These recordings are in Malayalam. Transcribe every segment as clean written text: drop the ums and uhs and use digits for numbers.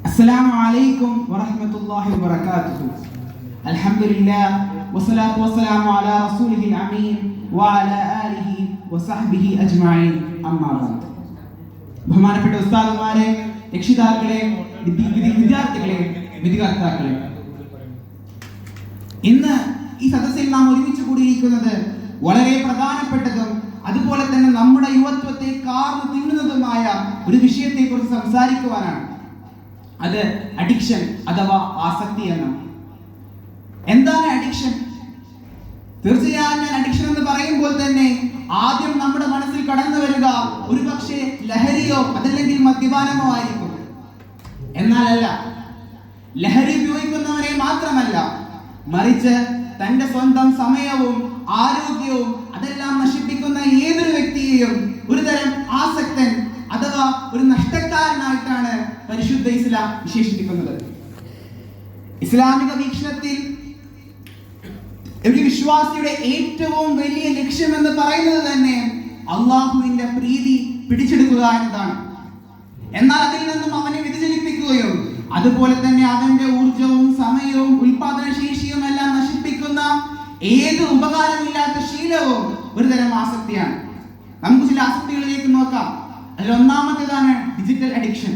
السلام عليكم ورحمة الله وبركاته. الحمد لله والصلاة والسلام على رسوله الأمين وعلى آله وصحبه أجمعين. أما بعد. ബഹുമാനപ്പെട്ട ഉസ്താദുമാരെ, രക്ഷിതാക്കളെ, വിദ്യാർത്ഥികളെ, വിദ്യാർത്ഥികളെ, ഇന്ന് ഈ സദസ്സിൽ നാം ഒരുമിച്ച് കൂടിയിരിക്കുന്നത് വളരെ പ്രധാനപ്പെട്ടതും അതുപോലെ തന്നെ നമ്മുടെ യുവത്വത്തെ കാർന്നു തിന്നുന്നതുമായ ഒരു വിഷയത്തെ കുറിച്ച് സംസാരിക്കുവാനാണ്. അത് അഡിക്ഷൻ അഥവാ ആസക്തി എന്നും. എന്താണ് അഡിക്ഷൻ? തീർച്ചയായും ഞാൻ അഡിക്ഷൻ എന്ന് പറയുമ്പോൾ തന്നെ ആദ്യം നമ്മുടെ മനസ്സിൽ കടന്നു വരിക ഒരു പക്ഷേ ലഹരിയോ അതല്ലെങ്കിൽ മദ്യപാനമോ ആയിരിക്കും. എന്നാലല്ല, ലഹരി ഉപയോഗിക്കുന്നവരെ മാത്രമല്ല, മറിച്ച് തന്റെ സ്വന്തം സമയവും ആരോഗ്യവും അതെല്ലാം നശിപ്പിക്കുന്ന ഏതൊരു വ്യക്തിയെയും ഒരു തരം ആസക്തൻ അഥവാ ഒരു നഷ്ടക്കാരനായിട്ടാണ് പരിശുദ്ധ ഇസ്ലാം വിശേഷിപ്പിക്കുന്നത്. ഇസ്ലാമിക വീക്ഷണത്തിൽ ഒരു വിശ്വാസിയുടെ ഏറ്റവും വലിയ ലക്ഷ്യം എന്ന് പറയുന്നത് തന്നെ അള്ളാഹുവിന്റെ പ്രീതി പിടിച്ചെടുക്കുക എന്നതാണ്. എന്നാൽ അതിൽ നിന്നും അവനെ വ്യതിചലിപ്പിക്കുകയും അതുപോലെ തന്നെ അവന്റെ ഊർജവും സമയവും ഉൽപാദന ശേഷിയും എല്ലാം നശിപ്പിക്കുന്ന ഏത് ഉപകാരമില്ലാത്ത ശീലവും ഒരു തരം ആസക്തിയാണ്. നമുക്ക് ചില ആസക്തികളിലേക്ക് നോക്കാം. അതിൽ ഒന്നാമത്തേതാണ് ഡിജിറ്റൽ അഡിക്ഷൻ.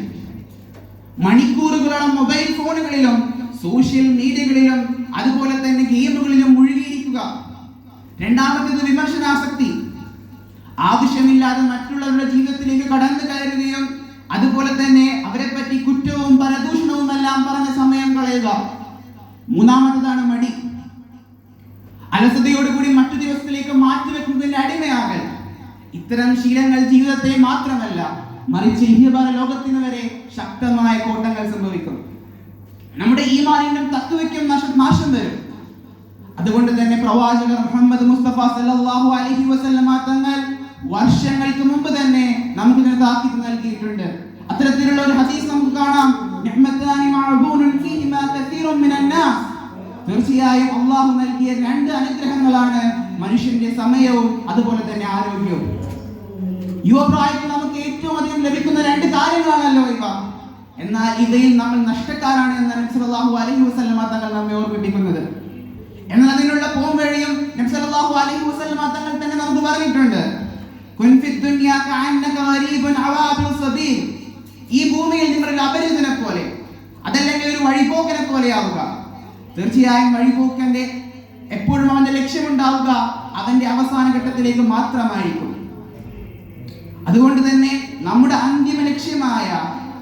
മണിക്കൂറുകളോളം മൊബൈൽ ഫോണുകളിലും സോഷ്യൽ മീഡിയകളിലും അതുപോലെ തന്നെ ഗെയിമുകളിലും മുഴുകിയിരിക്കുക. രണ്ടാമത്തേത് വിമർശനാസക്തി. ആവശ്യമില്ലാതെ മറ്റുള്ളവരുടെ ജീവിതത്തിലേക്ക് കടന്നു കയറുകയും അതുപോലെ തന്നെ അവരെ പറ്റി കുറ്റവും പരദൂഷണവും എല്ലാം പറഞ്ഞ സമയം കളയുക. മൂന്നാമത്തേതാണ് മടി. അലസതയോടുകൂടി മറ്റു ദിവസത്തിലേക്ക് മാറ്റിവെക്കുന്നതിന്റെ അടിമയാകൽ. ഇത്തരം ശീലങ്ങൾ ജീവിതത്തെ മാത്രമല്ല മറിച്ച് ഇഹപര ലോകത്തിന് വരെ ശക്തമായ കോട്ടങ്ങൾ സംഭവിക്കും. നമ്മുടെ ഈമാനിനും തഖ്വയ്ക്കും നാശം വരും. അതുകൊണ്ട് തന്നെ പ്രവാചകർ മുഹമ്മദ് മുസ്തഫ സല്ലല്ലാഹു അലൈഹി വസല്ലമ തങ്ങൾ വർഷങ്ങൾക്ക് മുമ്പ് തന്നെ നമുക്ക് ഇതിന് താക്കീത് നൽകിയിട്ടുണ്ട്. അത്തരത്തിലുള്ള ഒരു ഹദീസ് നമുക്ക് കാണാം. തീർച്ചയായും അള്ളാഹു നൽകിയ രണ്ട് അനുഗ്രഹങ്ങളാണ് മനുഷ്യന്റെ സമയവും അതുപോലെ തന്നെ ആരോഗ്യവും. യുവപ്രായത്തിൽ നമുക്ക് ഏറ്റവും അധികം ലഭിക്കുന്ന രണ്ട് കാര്യങ്ങളാണല്ലോ ഇവ. എന്നാൽ ഇവയിൽ നമ്മൾ നഷ്ടക്കാരാണ് എന്ന് നബി സല്ലല്ലാഹു അലൈഹി വസല്ലമ തങ്ങൾ നമ്മെ ഓർമ്മിപ്പിക്കുന്നത്. എന്നാൽ അതിനുള്ള പോംവഴിയും നബി സല്ലല്ലാഹു അലൈഹി വസല്ലമ തങ്ങൾ തന്നെ നമുക്ക് പറഞ്ഞിട്ടുണ്ട്. കുൻ ഫി ദുനിയാ കഅന്നക ഗരീബുൻ അവാബിൽ സബീൽ. ഈ ഭൂമിയിൽ നിങ്ങൾ ഒരു അപരിചിതനെ പോലെ അതല്ലെങ്കിൽ ഒരു വഴിപോക്കനെ പോലെയാവുക. തീർച്ചയായും വഴിപോക്കന്റെ എപ്പോഴും അവന്റെ ലക്ഷ്യമുണ്ടാവുക അവന്റെ അവസാന ഘട്ടത്തിലേക്ക് മാത്രമായിരിക്കും. അതുകൊണ്ട് തന്നെ നമ്മുടെ അന്തിമ ലക്ഷ്യമായ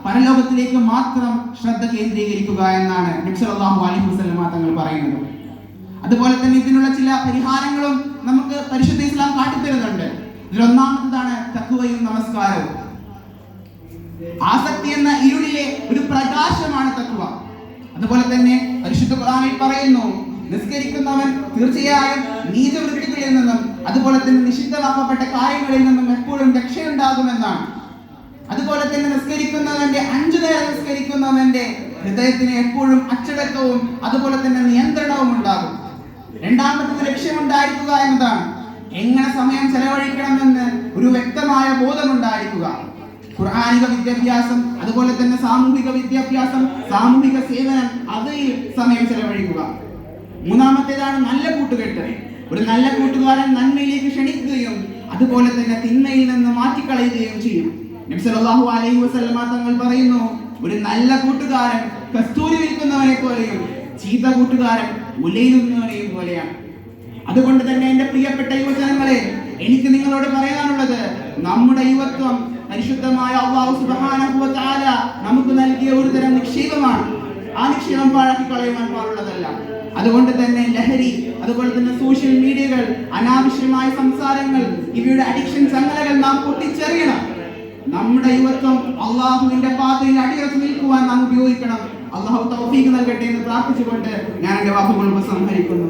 പരലോകത്തിലേക്ക് മാത്രം ശ്രദ്ധ കേന്ദ്രീകരിക്കുക എന്നാണ് നബി സല്ലല്ലാഹു അലൈഹി വസല്ലമ തങ്ങൾ പറയുന്നത്. അതുപോലെ തന്നെ ഇതിനുള്ള ചില പരിഹാരങ്ങളും നമുക്ക് പരിശുദ്ധ ഇസ്ലാം കാട്ടിത്തരുന്നുണ്ട്. ഇതിലൊന്നാമത്തേതാണ് തഖ്വയും നമസ്കാരവും. ആസക്തി എന്ന ഇരുളിലെ ഒരു പ്രകാശമാണ് തഖ്വ. അതുപോലെ തന്നെ പരിശുദ്ധ ഖുർആനിൽ പറയുന്നു, നിസ്കരിക്കുന്നവൻ തീർച്ചയായും നീചവൃത്തികളിൽ നിന്നും അതുപോലെ തന്നെ നിഷിദ്ധമാക്കപ്പെട്ട കാര്യങ്ങളിൽ നിന്നും എപ്പോഴും രക്ഷയുണ്ടാകുമെന്നാണ്. അതുപോലെ തന്നെ നിസ്കരിക്കുന്നവന്റെ 5 നേരം നിസ്കരിക്കുന്നവന്റെ ഹൃദയത്തിന് എപ്പോഴും അച്ചടക്കവും അതുപോലെ തന്നെ നിയന്ത്രണവും ഉണ്ടാകും. രണ്ടാമത്തെ ലക്ഷ്യമുണ്ടായിരിക്കുക എന്നതാണ്. എങ്ങനെ സമയം ചെലവഴിക്കണമെന്ന് ഒരു വ്യക്തമായ ബോധമുണ്ടായിരിക്കുക. ഖുർആനിക വിദ്യാഭ്യാസം അതുപോലെ തന്നെ സാമൂഹിക വിദ്യാഭ്യാസം, സാമൂഹിക സേവനം, അതിൽ സമയം ചെലവഴിക്കുക. മൂന്നാമത്തേതാണ് നല്ല കൂട്ടുകെട്ട്. ഒരു നല്ല കൂട്ടുകാരൻ നന്മയിലേക്ക് ക്ഷണിക്കുകയും അതുപോലെ തന്നെ തിന്മയിൽ നിന്ന് മാറ്റിക്കളയുകയും ചെയ്യും. നബി സല്ലല്ലാഹു അലൈഹി വസല്ലമ തങ്ങൾ പറയുന്നു, ഒരു നല്ല കൂട്ടുകാരൻ കസ്തൂരി വിൽക്കുന്നവനെ പോലെയും ചീത്ത കൂട്ടുകാരൻ ഉലയിലുന്നവനെയും പോലെയാണ്. അതുകൊണ്ട് തന്നെ എന്റെ പ്രിയപ്പെട്ട യുവജനങ്ങളെ, എനിക്ക് നിങ്ങളോട് പറയാനുള്ളത്, നമ്മുടെ യുവത്വം പരിശുദ്ധമായ അല്ലാഹു സുബ്ഹാനഹു വ തആല നമുക്ക് നൽകിയ ഒരു തരം നിക്ഷേപമാണ്. ആ നിക്ഷേപം പാഴാക്കി കളയുവാൻ പാടുള്ളതല്ല. അതുകൊണ്ട് തന്നെ ലഹരി അതുപോലെ തന്നെ സോഷ്യൽ മീഡിയകൾ, അനാവശ്യമായ സംസാരങ്ങൾ, ഇവയുടെ അഡിക്ഷൻ ചങ്ങലകൾ നാം പൊട്ടിച്ചെറിയണം. നമ്മുടെ യുവത്വം അള്ളാഹുവിന്റെ പാതയിൽ അടിയുറച്ചു നിൽക്കുവാൻ നാം ഉപയോഗിക്കണം. അള്ളാഹു തൗഫീഖ് നൽകട്ടെ എന്ന് പ്രാർത്ഥിച്ചുകൊണ്ട് ഞാൻ എന്റെ വാക്കുകൾ ഉപസംഹരിക്കുന്നു.